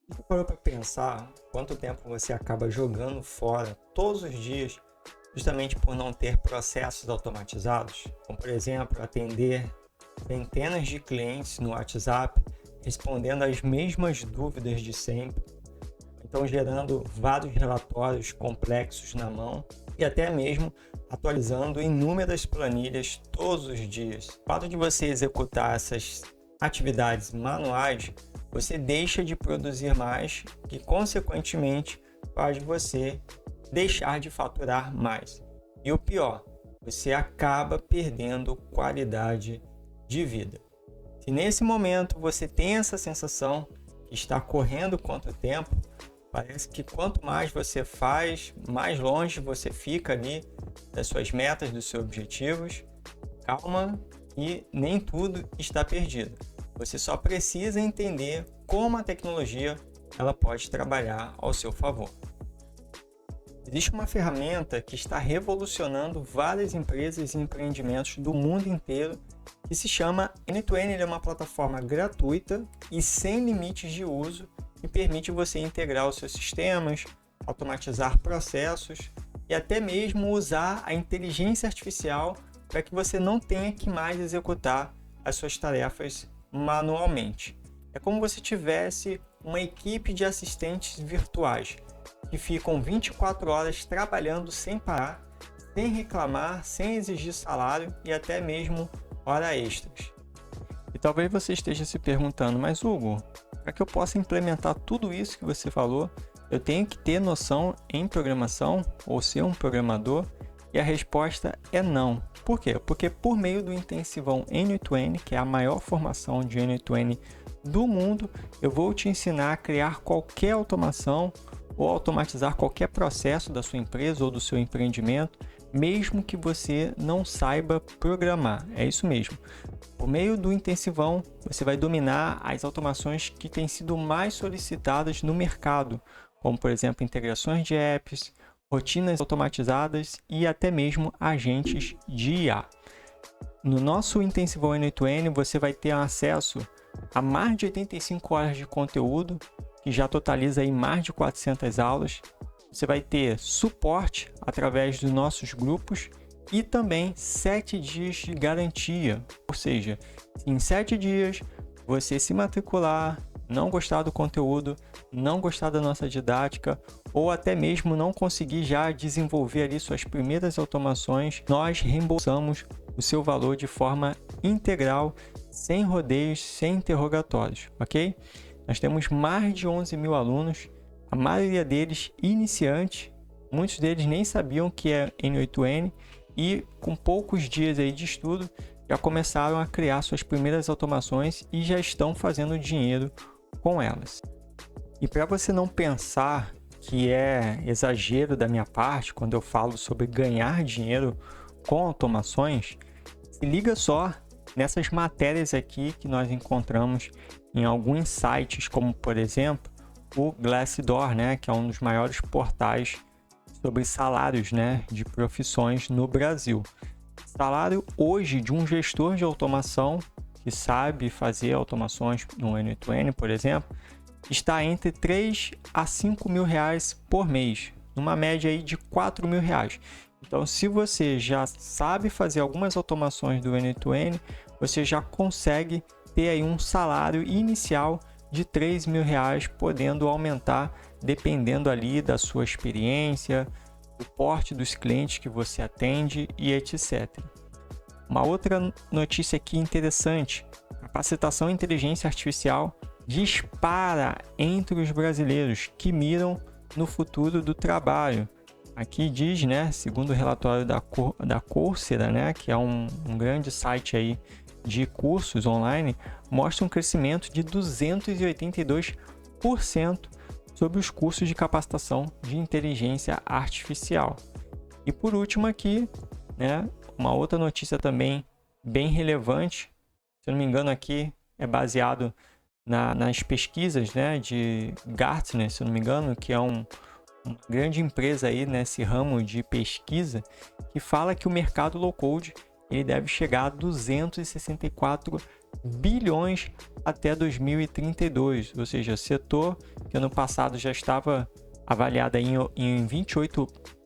Você parou para pensar quanto tempo você acaba jogando fora todos os dias, justamente por não ter processos automatizados? Como, por exemplo, atender centenas de clientes no WhatsApp, respondendo as mesmas dúvidas de sempre, então gerando vários relatórios complexos na mão e até mesmo atualizando inúmeras planilhas todos os dias. O fato de você executar essas atividades manuais, você deixa de produzir mais, que consequentemente faz você deixar de faturar mais. E o pior, você acaba perdendo qualidade de vida. Se nesse momento você tem essa sensação que está correndo contra o tempo, parece que quanto mais você faz, mais longe você fica ali das suas metas, dos seus objetivos. Calma, e nem tudo está perdido. Você só precisa entender como a tecnologia ela pode trabalhar ao seu favor. Existe uma ferramenta que está revolucionando várias empresas e empreendimentos do mundo inteiro que se chama N2N. Ele é uma plataforma gratuita e sem limites de uso que permite você integrar os seus sistemas, automatizar processos e até mesmo usar a inteligência artificial para que você não tenha que mais executar as suas tarefas manualmente. É como se tivesse uma equipe de assistentes virtuais que ficam 24 horas trabalhando sem parar, sem reclamar, sem exigir salário e até mesmo hora extras. E talvez você esteja se perguntando, mas Hugo, para que eu possa implementar tudo isso que você falou, eu tenho que ter noção em programação ou ser um programador? E a resposta é não. Por quê? Porque por meio do intensivão N8N, que é a maior formação de N8N do mundo, eu vou te ensinar a criar qualquer automação ou automatizar qualquer processo da sua empresa ou do seu empreendimento, mesmo que você não saiba programar. É isso mesmo. Por meio do intensivão, você vai dominar as automações que têm sido mais solicitadas no mercado, como por exemplo integrações de apps, rotinas automatizadas e até mesmo agentes de IA. No nosso intensivão N8N, você vai ter acesso a mais de 85 horas de conteúdo, que já totaliza aí mais de 400 aulas. Você vai ter suporte através dos nossos grupos e também 7 dias de garantia. Ou seja, se em 7 dias você se matricular, não gostar do conteúdo, não gostar da nossa didática ou até mesmo não conseguir já desenvolver ali suas primeiras automações, nós reembolsamos o seu valor de forma integral, sem rodeios, sem interrogatórios, ok? Nós temos mais de 11 mil alunos, a maioria deles iniciantes, muitos deles nem sabiam que é N8N e com poucos dias aí de estudo já começaram a criar suas primeiras automações e já estão fazendo dinheiro com elas. E para você não pensar que é exagero da minha parte quando eu falo sobre ganhar dinheiro com automações, se liga só nessas matérias aqui que nós encontramos em alguns sites, como por exemplo o Glassdoor, que é um dos maiores portais sobre salários, de profissões no Brasil. Salário hoje de um gestor de automação que sabe fazer automações no N8N, por exemplo, está entre 3 a 5 mil reais por mês, numa média aí de 4 mil reais. Então, se você já sabe fazer algumas automações do N8N, você já consegue ter aí um salário inicial de 3 mil reais, podendo aumentar dependendo ali da sua experiência, do porte dos clientes que você atende e etc. Uma outra notícia aqui interessante: capacitação em inteligência artificial dispara entre os brasileiros que miram no futuro do trabalho. Aqui diz, segundo o relatório da Coursera, que é um grande site aí de cursos online, mostra um crescimento de 282% sobre os cursos de capacitação de inteligência artificial. E por último aqui, uma outra notícia também bem relevante, se eu não me engano aqui é baseado nas pesquisas de Gartner, se eu não me engano, que é uma grande empresa aí nesse ramo de pesquisa, que fala que o mercado low-code ele deve chegar a 264 bilhões até 2032, ou seja, setor que ano passado já estava avaliado em 28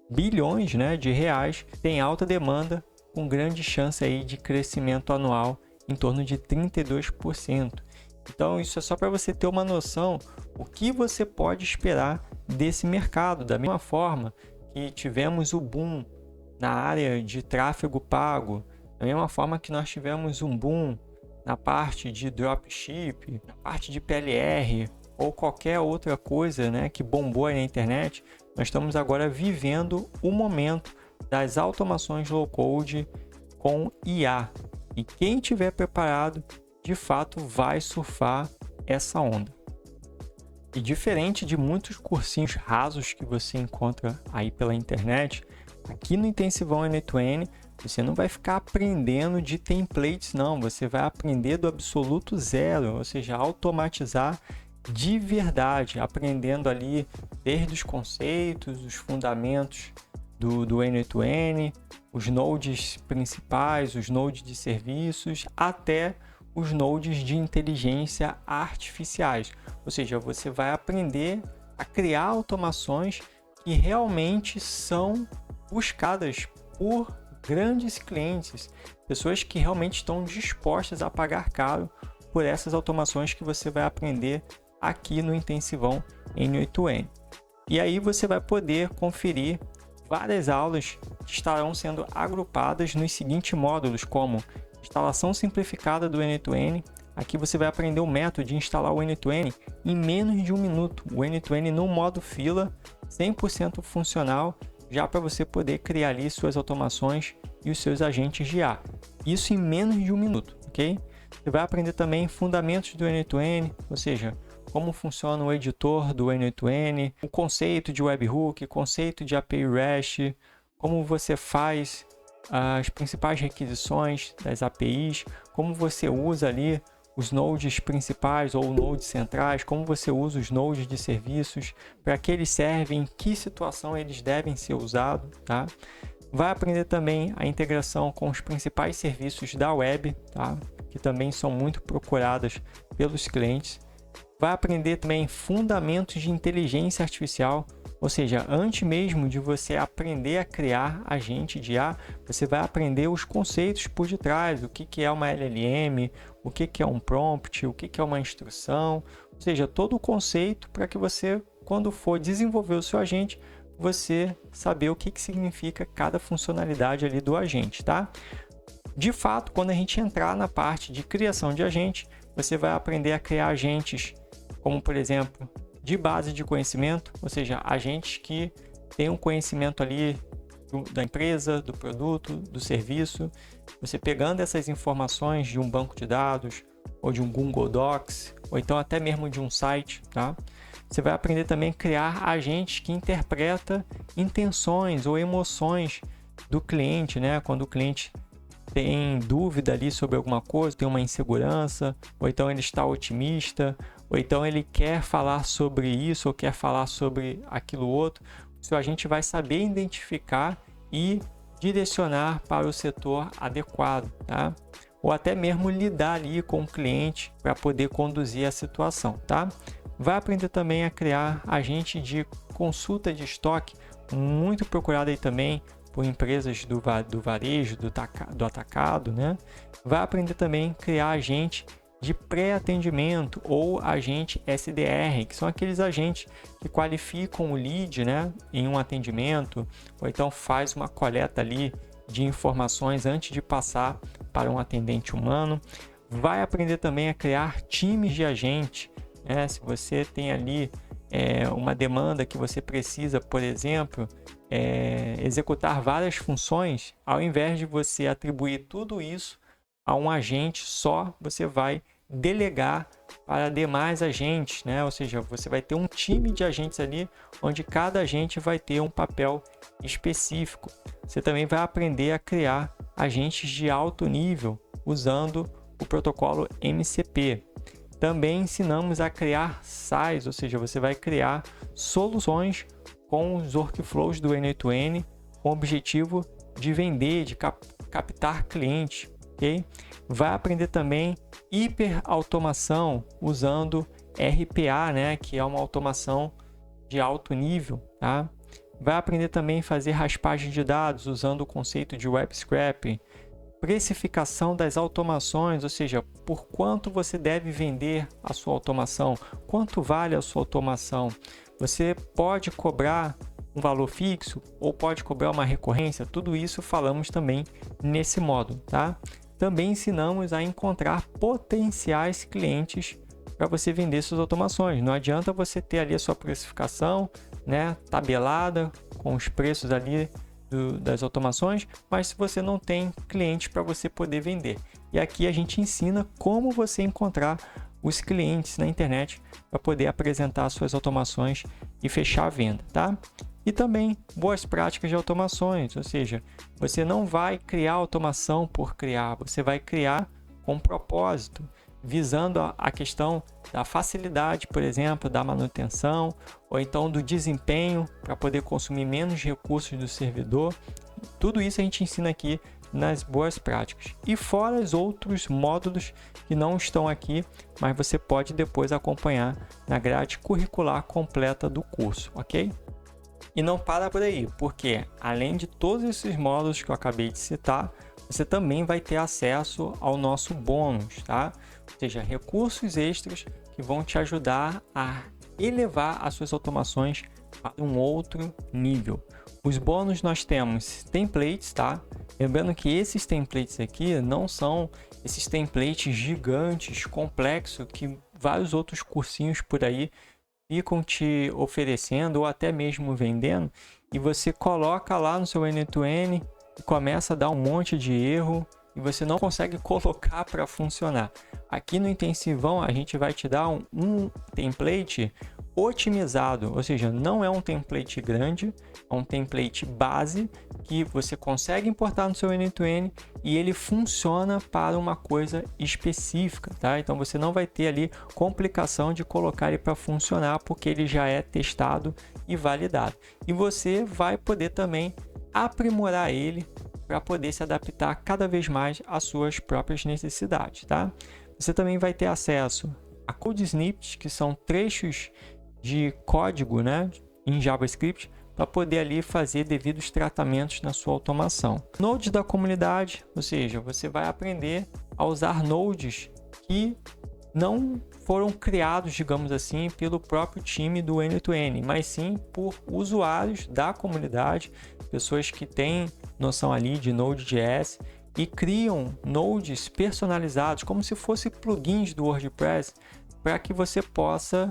bilhões, né, de reais, tem alta demanda com grande chance aí de crescimento anual em torno de 32%. Então isso é só para você ter uma noção o que você pode esperar desse mercado. Da mesma forma que tivemos o boom na área de tráfego pago, da mesma forma que nós tivemos um boom na parte de dropship, na parte de PLR ou qualquer outra coisa, né, que bombou aí na internet, nós estamos agora vivendo o momento das automações low-code com IA. E quem estiver preparado, de fato, vai surfar essa onda. E diferente de muitos cursinhos rasos que você encontra aí pela internet, aqui no Intensivão N8N, você não vai ficar aprendendo de templates, não. Você vai aprender do absoluto zero, ou seja, automatizar de verdade, aprendendo ali desde os conceitos, os fundamentos do N8N, os nodes principais, os nodes de serviços, até os nodes de inteligência artificiais. Ou seja, você vai aprender a criar automações que realmente são buscadas por grandes clientes, pessoas que realmente estão dispostas a pagar caro por essas automações que você vai aprender aqui no Intensivão N8N. E aí você vai poder conferir várias aulas que estarão sendo agrupadas nos seguintes módulos, como instalação simplificada do N8N. Aqui você vai aprender o método de instalar o N8N em menos de um minuto. O N8N no modo fila, 100% funcional, já para você poder criar ali suas automações e os seus agentes de IA. Isso em menos de um minuto, ok? Você vai aprender também fundamentos do N8N, ou seja, como funciona o editor do N8N, o conceito de webhook, conceito de API REST, como você faz as principais requisições das APIs, como você usa ali os nodes principais ou nodes centrais, como você usa os nodes de serviços, para que eles servem, em que situação eles devem ser usados, tá? Vai aprender também a integração com os principais serviços da web, tá? Que também são muito procuradas pelos clientes. Vai aprender também fundamentos de inteligência artificial, ou seja, antes mesmo de você aprender a criar agente de IA, você vai aprender os conceitos por detrás, o que é uma LLM, o que é um prompt, o que é uma instrução, ou seja, todo o conceito para que você, quando for desenvolver o seu agente, você saber o que significa cada funcionalidade ali do agente, tá? De fato, quando a gente entrar na parte de criação de agente, você vai aprender a criar agentes como, por exemplo, de base de conhecimento, ou seja, agentes que têm um conhecimento ali da empresa, do produto, do serviço. Você pegando essas informações de um banco de dados, ou de um Google Docs, ou então até mesmo de um site, tá? Você vai aprender também a criar agentes que interpretam intenções ou emoções do cliente, né? Quando o cliente tem dúvida ali sobre alguma coisa, tem uma insegurança, ou então ele está otimista, ou então ele quer falar sobre isso ou quer falar sobre aquilo outro. O seu agente vai saber identificar e direcionar para o setor adequado, tá? Ou até mesmo lidar ali com o cliente para poder conduzir a situação, tá? Vai aprender também a criar agente de consulta de estoque, muito procurado aí também por empresas do varejo, do atacado, né? Vai aprender também a criar agente de pré-atendimento ou agente SDR, que são aqueles agentes que qualificam o lead, né, em um atendimento, ou então faz uma coleta ali de informações antes de passar para um atendente humano. Vai aprender também a criar times de agente, né? Se você tem ali uma demanda que você precisa, por exemplo, executar várias funções, ao invés de você atribuir tudo isso a um agente só, você vai delegar para demais agentes, né? Ou seja, você vai ter um time de agentes ali, onde cada agente vai ter um papel específico. Você também vai aprender a criar agentes de alto nível usando o protocolo MCP. Também ensinamos a criar SaaS, ou seja, você vai criar soluções com os workflows do N8N com o objetivo de vender, de captar clientes. ok? Vai aprender também hiperautomação usando RPA, né, que é uma automação de alto nível, tá? Vai aprender também a fazer raspagem de dados usando o conceito de web scraping, precificação das automações, ou seja, por quanto você deve vender a sua automação, quanto vale a sua automação. Você pode cobrar um valor fixo ou pode cobrar uma recorrência, tudo isso falamos também nesse módulo, tá? Também ensinamos a encontrar potenciais clientes para você vender suas automações. Não adianta você ter ali a sua precificação, né, tabelada com os preços ali das automações, mas se você não tem clientes para você poder vender. E aqui a gente ensina como você encontrar os clientes na internet para poder apresentar suas automações e fechar a venda, tá? E também boas práticas de automações, ou seja, você não vai criar automação por criar, você vai criar com propósito, visando a questão da facilidade, por exemplo, da manutenção, ou então do desempenho, para poder consumir menos recursos do servidor. Tudo isso a gente ensina aqui nas boas práticas. E fora os outros módulos que não estão aqui, mas você pode depois acompanhar na grade curricular completa do curso, ok? E não para por aí, porque além de todos esses módulos que eu acabei de citar, você também vai ter acesso ao nosso bônus, tá? Ou seja, recursos extras que vão te ajudar a elevar as suas automações para um outro nível. Os bônus nós temos templates, tá? Lembrando que esses templates aqui não são esses templates gigantes, complexos, que vários outros cursinhos por aí ficam te oferecendo ou até mesmo vendendo, e você coloca lá no seu N2N e começa a dar um monte de erro e você não consegue colocar para funcionar. Aqui no intensivão a gente vai te dar um template otimizado, ou seja, não é um template grande, é um template base que você consegue importar no seu N2N e ele funciona para uma coisa específica, tá? Então você não vai ter ali complicação de colocar ele para funcionar, porque ele já é testado e validado. E você vai poder também aprimorar ele para poder se adaptar cada vez mais às suas próprias necessidades, tá? Você também vai ter acesso a code snippets, que são trechos de código, né, em JavaScript, para poder ali fazer devidos tratamentos na sua automação. Nodes da comunidade, ou seja, você vai aprender a usar nodes que não foram criados, digamos assim, pelo próprio time do N2N, mas sim por usuários da comunidade, pessoas que têm noção ali de Node.js e criam nodes personalizados, como se fossem plugins do WordPress, para que você possa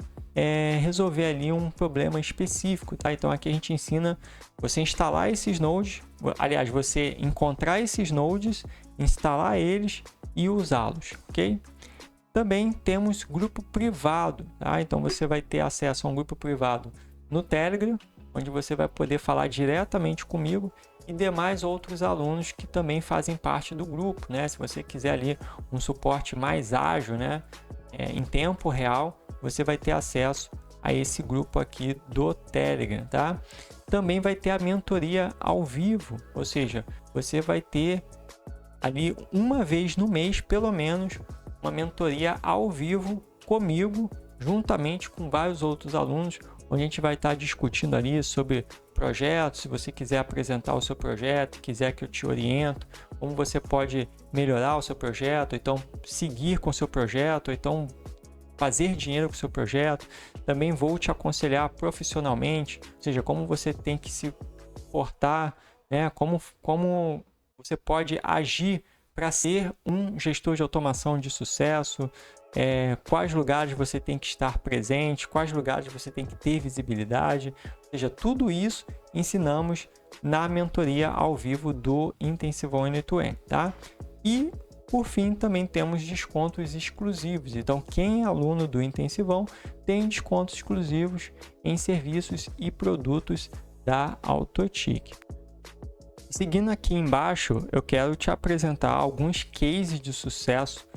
resolver ali um problema específico, tá? Então aqui a gente ensina você instalar esses nodes, aliás, você encontrar esses nodes, instalar eles e usá-los, ok? Também temos grupo privado, tá? Então você vai ter acesso a um grupo privado no Telegram, onde você vai poder falar diretamente comigo e demais outros alunos que também fazem parte do grupo, né? Se você quiser ali um suporte mais ágil, né, em tempo real, você vai ter acesso a esse grupo aqui do Telegram, tá? Também vai ter a mentoria ao vivo, ou seja, você vai ter ali uma vez no mês, pelo menos, uma mentoria ao vivo comigo, juntamente com vários outros alunos, onde a gente vai estar discutindo ali sobre projetos. Se você quiser apresentar o seu projeto, quiser que eu te oriento, como você pode melhorar o seu projeto, ou então seguir com o seu projeto, ou então fazer dinheiro com o seu projeto. Também vou te aconselhar profissionalmente, ou seja, como você tem que se portar, né? Como você pode agir para ser um gestor de automação de sucesso, quais lugares você tem que estar presente, quais lugares você tem que ter visibilidade, ou seja, tudo isso ensinamos na mentoria ao vivo do Intensivão N2N, tá? E por fim, também temos descontos exclusivos. Então, quem é aluno do Intensivão tem descontos exclusivos em serviços e produtos da Autotic. Seguindo aqui embaixo, eu quero te apresentar alguns cases de sucesso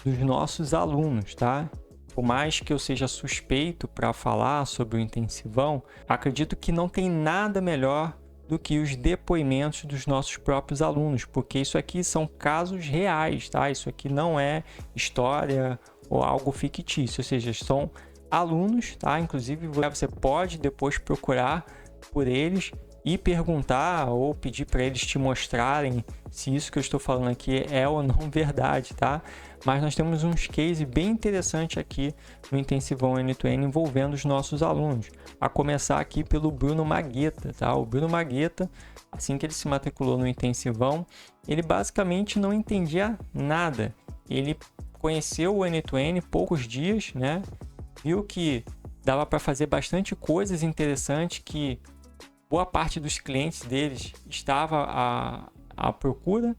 dos nossos alunos, tá? Por mais que eu seja suspeito para falar sobre o Intensivão, acredito que não tem nada melhor do que os depoimentos dos nossos próprios alunos, porque isso aqui são casos reais, tá? Isso aqui não é história ou algo fictício, ou seja, são alunos, tá? Inclusive você pode depois procurar por eles e perguntar ou pedir para eles te mostrarem se isso que eu estou falando aqui é ou não verdade, tá? Mas nós temos uns cases bem interessantes aqui no Intensivão N2N envolvendo os nossos alunos. A começar aqui pelo Bruno Magueta, tá? O Bruno Magueta, assim que ele se matriculou no Intensivão, ele basicamente não entendia nada. Ele conheceu o N2N poucos dias, né? Viu que dava para fazer bastante coisas interessantes que boa parte dos clientes deles estava à procura,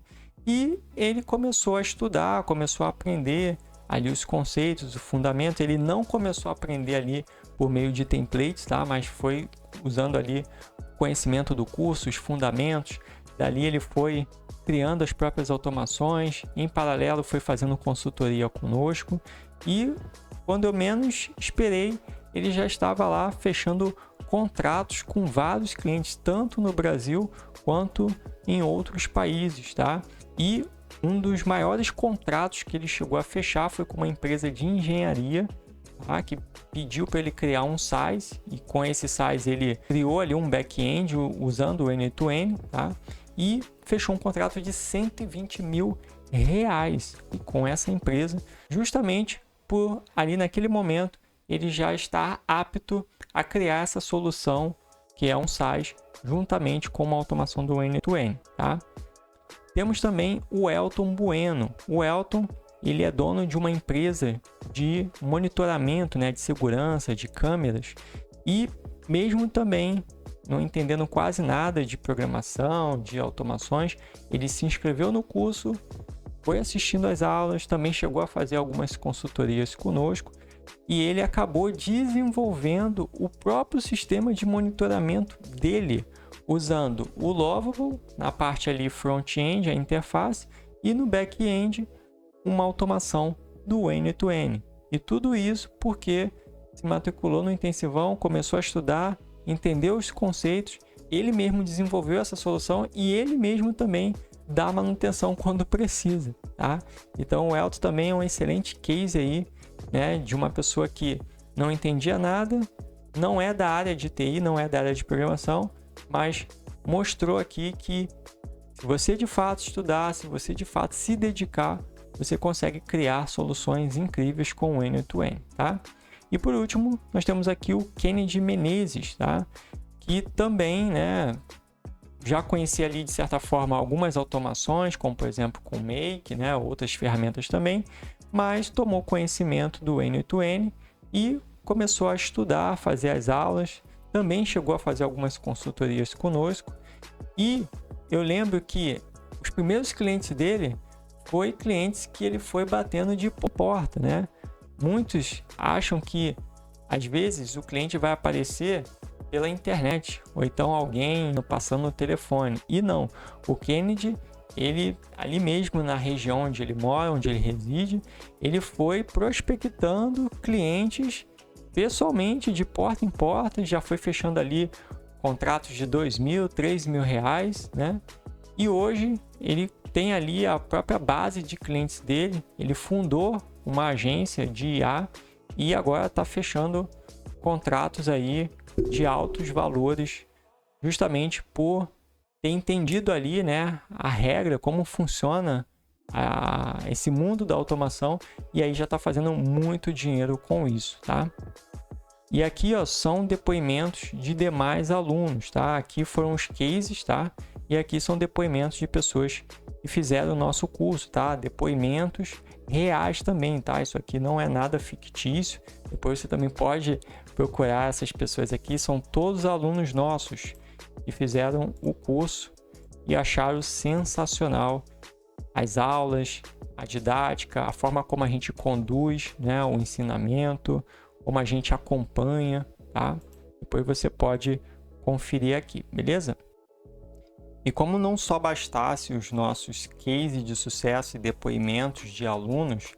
e ele começou a estudar, começou a aprender ali os conceitos, o fundamento. Ele não começou a aprender ali por meio de templates, tá? Mas foi usando ali o conhecimento do curso, os fundamentos. Dali ele foi criando as próprias automações, em paralelo foi fazendo consultoria conosco, e quando eu menos esperei, ele já estava lá fechando contratos com vários clientes, tanto no Brasil quanto em outros países, tá? E um dos maiores contratos que ele chegou a fechar foi com uma empresa de engenharia, tá? Que pediu para ele criar um SaaS, e com esse SaaS ele criou ali um back-end usando o N2N, tá? E fechou um contrato de R$120 mil com essa empresa, justamente por ali naquele momento ele já está apto a criar essa solução que é um SaaS juntamente com uma automação do N2N, tá? Temos também o Elton Bueno. O Elton, ele é dono de uma empresa de monitoramento, né, de segurança, de câmeras, e mesmo também não entendendo quase nada de programação, de automações, ele se inscreveu no curso, foi assistindo às aulas, também chegou a fazer algumas consultorias conosco, e ele acabou desenvolvendo o próprio sistema de monitoramento dele, usando o Lovable na parte ali front-end, a interface, e no back-end uma automação do N2N. E tudo isso porque se matriculou no Intensivão, começou a estudar, entendeu os conceitos, ele mesmo desenvolveu essa solução e ele mesmo também dá manutenção quando precisa, tá? Então o Elton também é um excelente case aí, né, de uma pessoa que não entendia nada, não é da área de TI, não é da área de programação, mas mostrou aqui que se você de fato estudar, se você de fato se dedicar, você consegue criar soluções incríveis com o N2N, tá? E por último, nós temos aqui o Kennedy Menezes, tá? Que também, né, já conhecia ali de certa forma algumas automações, como por exemplo com o Make, né, outras ferramentas também, mas tomou conhecimento do N2N e começou a estudar, fazer as aulas, também chegou a fazer algumas consultorias conosco. E eu lembro que os primeiros clientes dele foi clientes que ele foi batendo de porta, né? Muitos acham que às vezes o cliente vai aparecer pela internet ou então alguém passando no telefone, e não, o Kennedy, ele ali mesmo na região onde ele mora, onde ele reside, ele foi prospectando clientes pessoalmente, de porta em porta, já foi fechando ali contratos de R$2.000, R$3.000, né? E hoje ele tem ali a própria base de clientes dele, ele fundou uma agência de IA e agora está fechando contratos aí de altos valores, justamente por ter entendido ali, né, a regra, como funciona esse mundo da automação, e aí já está fazendo muito dinheiro com isso, tá? E aqui, ó, são depoimentos de demais alunos, tá? Aqui foram os cases, tá? E aqui são depoimentos de pessoas que fizeram o nosso curso, tá? Depoimentos reais também, tá? Isso aqui não é nada fictício. Depois você também pode procurar essas pessoas aqui. São todos alunos nossos que fizeram o curso e acharam sensacional as aulas, a didática, a forma como a gente conduz, né, o ensinamento, como a gente acompanha, tá? Depois você pode conferir aqui, beleza? E como não só bastasse os nossos cases de sucesso e depoimentos de alunos,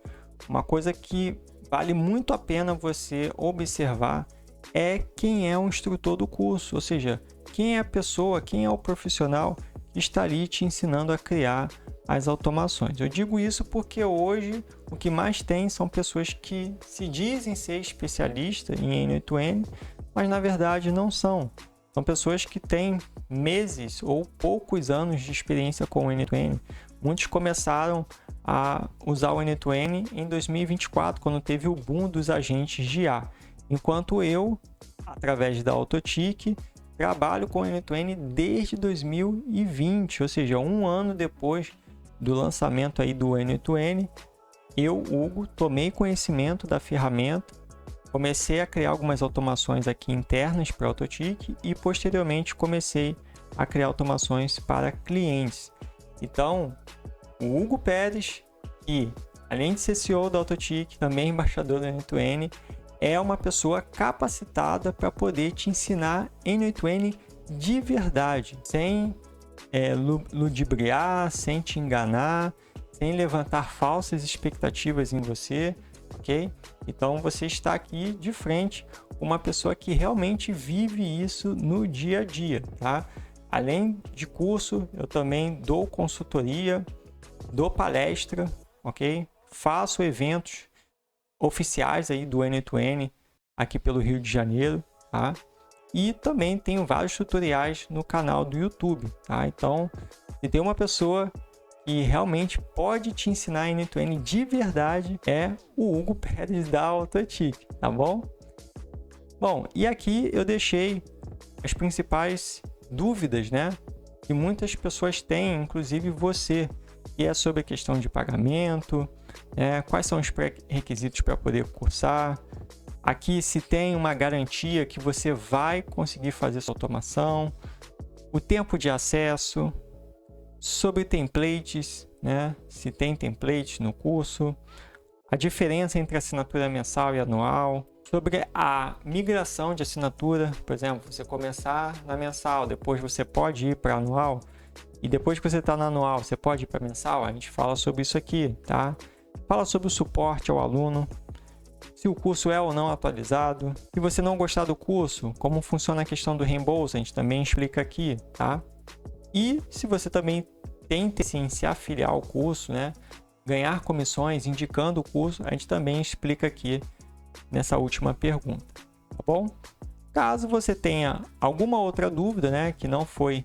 uma coisa que vale muito a pena você observar é quem é o instrutor do curso, ou seja, quem é a pessoa, quem é o profissional que está ali te ensinando a criar as automações. Eu digo isso porque hoje o que mais tem são pessoas que se dizem ser especialistas em N8N, mas na verdade não são. São pessoas que têm meses ou poucos anos de experiência com o N8N. Muitos começaram a usar o N8N em 2024, quando teve o boom dos agentes de IA. Enquanto eu, através da Autotic, trabalho com o N8N desde 2020, ou seja, um ano depois do lançamento aí do N8N, eu, Hugo, tomei conhecimento da ferramenta, comecei a criar algumas automações aqui internas para a Autotic e posteriormente comecei a criar automações para clientes. Então, o Hugo Pérez, que além de ser CEO da Autotic, também é embaixador do N8N, é uma pessoa capacitada para poder te ensinar N8N de verdade, sem ludibriar, sem te enganar, sem levantar falsas expectativas em você, ok? Então você está aqui de frente com uma pessoa que realmente vive isso no dia a dia, tá? Além de curso, eu também dou consultoria, dou palestra, ok? Faço eventos oficiais aí do N8N aqui pelo Rio de Janeiro, tá? E também tenho vários tutoriais no canal do YouTube, tá? Então, se tem uma pessoa que realmente pode te ensinar N8N de verdade, é o Hugo Pérez da Autotic, tá bom? Bom, e aqui eu deixei as principais dúvidas, né? Que muitas pessoas têm, inclusive você, que é sobre a questão de pagamento, quais são os pré-requisitos para poder cursar. Aqui se tem uma garantia que você vai conseguir fazer sua automação, o tempo de acesso, sobre templates, né? Se tem templates no curso, a diferença entre assinatura mensal e anual, sobre a migração de assinatura, por exemplo, você começar na mensal, depois você pode ir para anual, e depois que você está na anual, você pode ir para mensal. A gente fala sobre isso aqui, tá? Fala sobre o suporte ao aluno, se o curso é ou não atualizado. Se você não gostar do curso, como funciona a questão do reembolso, a gente também explica aqui, tá? E se você também tem interesse em se afiliar ao curso, né? Ganhar comissões indicando o curso, a gente também explica aqui nessa última pergunta, tá bom? Caso você tenha alguma outra dúvida, né, que não foi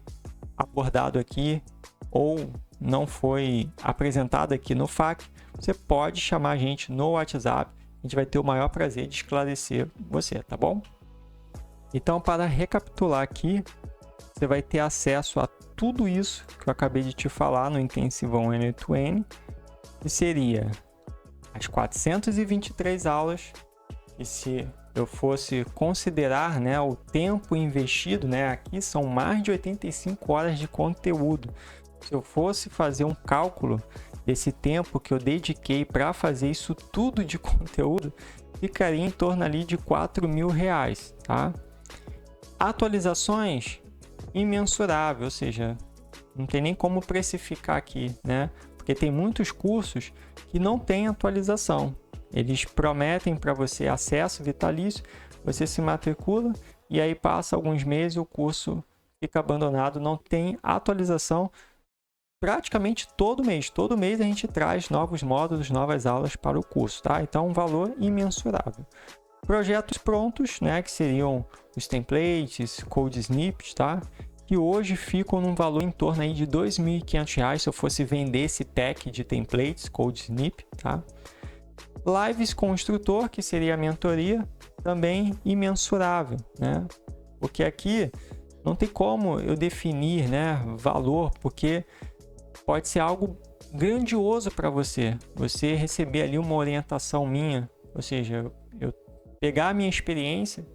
abordado aqui ou não foi apresentado aqui no FAQ, você pode chamar a gente no WhatsApp. A gente vai ter o maior prazer de esclarecer você, tá bom? Então, para recapitular aqui, você vai ter acesso a tudo isso que eu acabei de te falar no Intensivão N8N, que seria as 423 aulas, e se eu fosse considerar, né, o tempo investido, né, aqui são mais de 85 horas de conteúdo. Se eu fosse fazer um cálculo desse tempo que eu dediquei para fazer isso tudo de conteúdo, ficaria em torno ali de R$4.000, tá? Atualizações imensurável, ou seja, não tem nem como precificar aqui, né? Porque tem muitos cursos que não tem atualização. Eles prometem para você acesso vitalício, você se matricula e aí passa alguns meses o curso fica abandonado, não tem atualização praticamente todo mês. Todo mês a gente traz novos módulos, novas aulas para o curso, tá? Então, um valor imensurável. Projetos prontos, né, que seriam os templates, code snippets, tá? Que hoje ficam num valor em torno aí de R$2.500 se eu fosse vender esse pack de templates, code snip, tá? Lives com o instrutor, que seria a mentoria, também imensurável, né? Porque aqui não tem como eu definir, né, valor, porque pode ser algo grandioso para você. Você receber ali uma orientação minha, ou seja, eu pegar a minha experiência,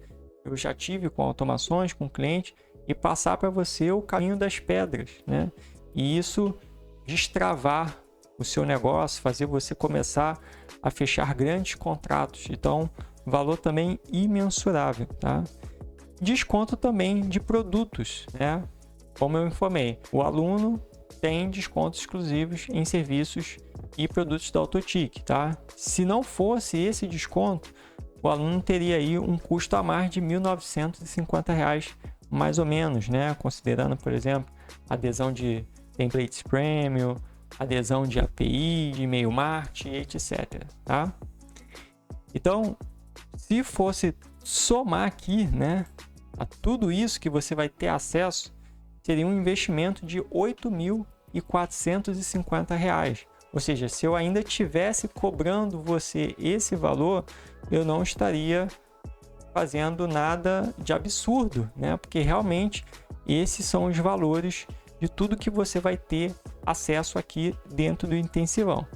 eu já tive com automações, com cliente, e passar para você o caminho das pedras, né? E isso destravar o seu negócio, fazer você começar a fechar grandes contratos. Então, valor também imensurável, tá? Desconto também de produtos, né? Como eu informei, o aluno tem descontos exclusivos em serviços e produtos da Autotic, tá? Se não fosse esse desconto, o aluno teria aí um custo a mais de R$1.950 mais ou menos, né? Considerando, por exemplo, adesão de templates premium, adesão de API, de e-mail marketing, etc. Tá? Então, se fosse somar aqui, né, a tudo isso que você vai ter acesso, seria um investimento de R$ 8.450. Ou seja, se eu ainda tivesse cobrando você esse valor, eu não estaria fazendo nada de absurdo, né? Porque realmente esses são os valores de tudo que você vai ter acesso aqui dentro do intensivão.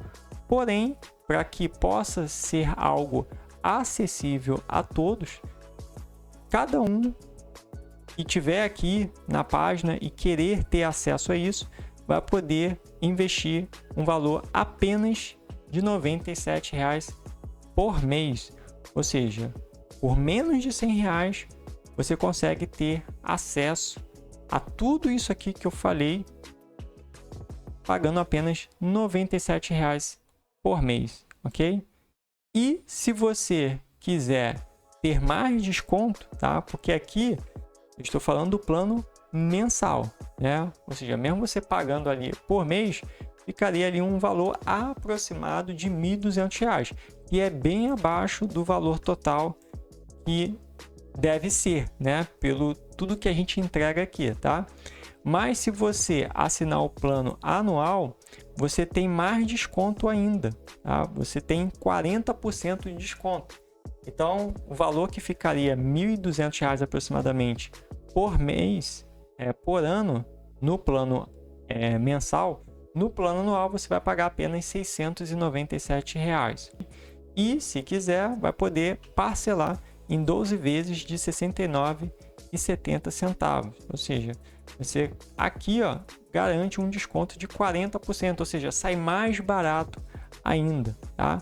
Porém, para que possa ser algo acessível a todos, cada um que tiver aqui na página e querer ter acesso a isso, vai poder investir um valor apenas de R$ 97,00 por mês. Ou seja, por menos de R$ 100,00 você consegue ter acesso a tudo isso aqui que eu falei, pagando apenas R$ 97,00 por mês, ok? E se você quiser ter mais desconto, tá? Porque aqui eu estou falando do plano mensal, né? Ou seja, mesmo você pagando ali por mês, ficaria ali um valor aproximado de R$ 1.200, que é bem abaixo do valor total que deve ser, né? Pelo tudo que a gente entrega aqui, tá? Mas se você assinar o plano anual, você tem mais desconto ainda, tá? Você tem 40% de desconto. Então, o valor que ficaria R$ 1.200 aproximadamente por mês, por ano, no plano mensal, no plano anual você vai pagar apenas R$ 697,00. E, se quiser, vai poder parcelar em 12 vezes de R$ 69,70. Ou seja, você aqui, ó, garante um desconto de 40%, ou seja, sai mais barato ainda, tá?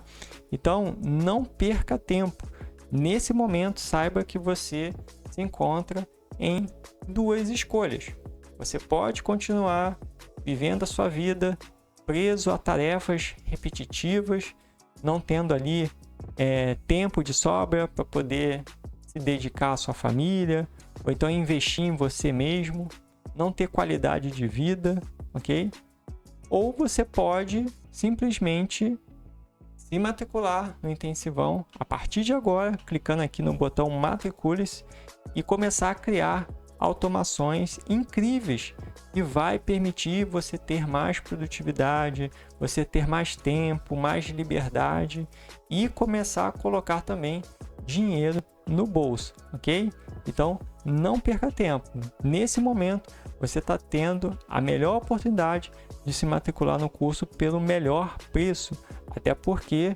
Então, não perca tempo. Nesse momento, saiba que você se encontra em duas escolhas. Você pode continuar vivendo a sua vida preso a tarefas repetitivas, não tendo ali tempo de sobra para poder se dedicar à sua família, ou então investir em você mesmo, não ter qualidade de vida, ok? Ou você pode simplesmente se matricular no intensivão a partir de agora, clicando aqui no botão Matricule-se e começar a criar automações incríveis que vai permitir você ter mais produtividade, você ter mais tempo, mais liberdade e começar a colocar também dinheiro no bolso, ok? Então, não perca tempo. Nesse momento, você está tendo a melhor oportunidade de se matricular no curso pelo melhor preço, até porque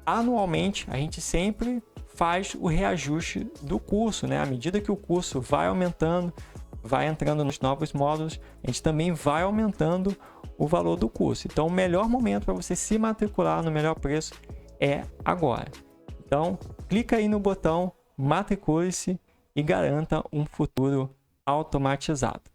anualmente a gente sempre faz o reajuste do curso, né? À medida que o curso vai aumentando, vai entrando nos novos módulos, a gente também vai aumentando o valor do curso. Então, o melhor momento para você se matricular no melhor preço é agora. Então, clica aí no botão Matricule-se e garanta um futuro automatizado.